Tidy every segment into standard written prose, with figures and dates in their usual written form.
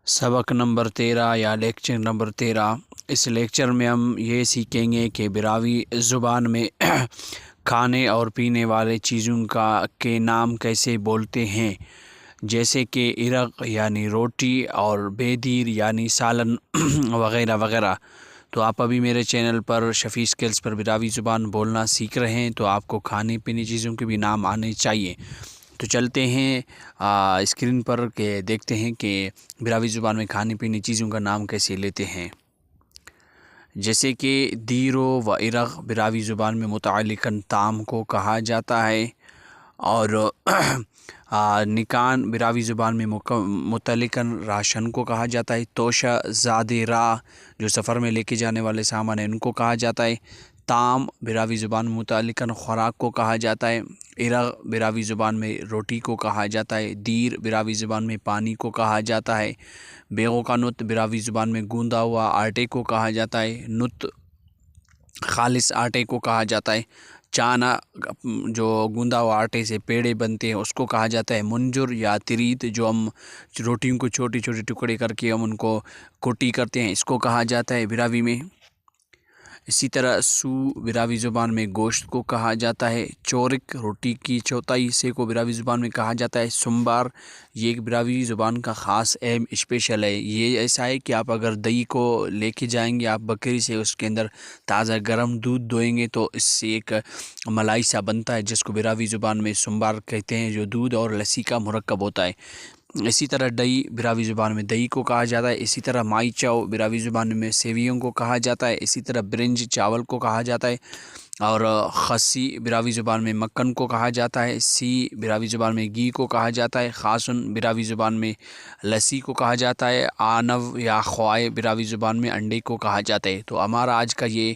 سبق نمبر 13 یا lecture number 13۔ اس lecture میں ہم یہ سیکھیں گے کہ براوی زبان میں کھانے اور پینے والے چیزوں کے نام کیسے بولتے ہیں، جیسے کہ عرق یعنی روٹی اور بیدیر یعنی سالن وغیرہ وغیرہ۔ تو آپ ابھی میرے چینل پر شفیع اسکلز پر براوی زبان بولنا سیکھ رہے ہیں، تو آپ کو کھانے پینے چیزوں کے بھی نام آنے چاہیے۔ تو چلتے ہیں اسکرین پر کہ دیکھتے ہیں کہ براوی زبان میں کھانے پینے چیزوں کا نام کیسے لیتے ہیں۔ جیسے کہ دیرو و عرق براوی زبان میں متعلقاً طعام کو کہا جاتا ہے، اور نکان براوی زبان میں متعلقاً راشن کو کہا جاتا ہے۔ توشہ زاد راہ جو سفر میں لے کے جانے والے سامان ہیں ان کو کہا جاتا ہے۔ طعام براوی زبان میں متعلقاً خوراک کو کہا جاتا ہے۔ عرق براوی زبان میں روٹی کو کہا جاتا ہے۔ دیر براوی زبان میں پانی کو کہا جاتا ہے۔ بیغو کا نت براوی زبان میں گوندا ہوا آٹے کو کہا جاتا ہے۔ نت خالص آٹے کو کہا جاتا ہے۔ چانا جو گوندا ہوا آٹے سے پیڑے بنتے ہیں اس کو کہا جاتا ہے۔ منجر یا تریت جو ہم روٹیوں کو چھوٹے چھوٹے ٹکڑے کر کے ہم ان کو کوٹی کرتے ہیں، اس کو کہا جاتا ہے براوی میں۔ اسی طرح سو براوی زبان میں گوشت کو کہا جاتا ہے۔ چورک روٹی کی چوتھائی حصے کو براوی زبان میں کہا جاتا ہے۔ سمبار یہ ایک براوی زبان کا خاص اہم اسپیشل ہے۔ یہ ایسا ہے کہ آپ اگر دہی کو لے کے جائیں گے آپ بکری سے، اس کے اندر تازہ گرم دودھ دوئیں گے تو اس سے ایک ملائی سا بنتا ہے جس کو براوی زبان میں سمبار کہتے ہیں، جو دودھ اور لسی کا مرکب ہوتا ہے۔ اسی طرح دہی براوی زبان میں دہی کو کہا جاتا ہے۔ اسی طرح مائی چاؤ براوی زبان میں سیویوں کو کہا جاتا ہے۔ اسی طرح برنج چاول کو کہا جاتا ہے، اور خسی براوی زبان میں مکھن کو کہا جاتا ہے۔ سی براوی زبان میں گھی کو کہا جاتا ہے۔ خاسن براوی زبان میں لسی کو کہا جاتا ہے۔ آنو یا خوائے براوی زبان میں انڈے کو کہا جاتا ہے۔ تو ہمارا آج کا یہ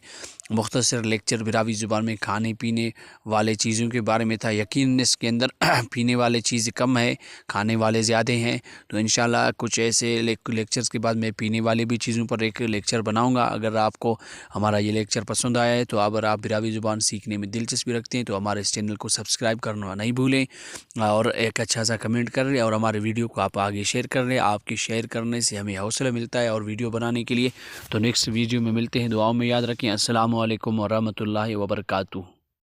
مختصر لیکچر براوی زبان میں کھانے پینے والے چیزوں کے بارے میں تھا۔ یقیناً اس کے اندر پینے والے چیز کم ہے، کھانے والے زیادہ ہیں، تو انشاءاللہ کچھ ایسے لیکچرز کے بعد میں پینے والی بھی چیزوں پر ایک لیکچر بناؤں گا۔ اگر آپ کو ہمارا یہ لیکچر پسند آیا ہے تو اگر آپ براوی زبان سیکھنے میں دلچسپی رکھتے ہیں تو ہمارے اس چینل کو سبسکرائب کرنا نہیں بھولیں، اور ایک اچھا سا کمنٹ کر لیں، اور ہمارے ویڈیو کو آپ آگے شیئر کر لیں۔ آپ کے شیئر کرنے سے ہمیں حوصلہ ملتا ہے اور ویڈیو بنانے کے لیے۔ تو نیکسٹ ویڈیو میں ملتے ہیں، دعاؤں میں یاد رکھیں۔ السلام علیکم ورحمۃ اللہ وبرکاتہ۔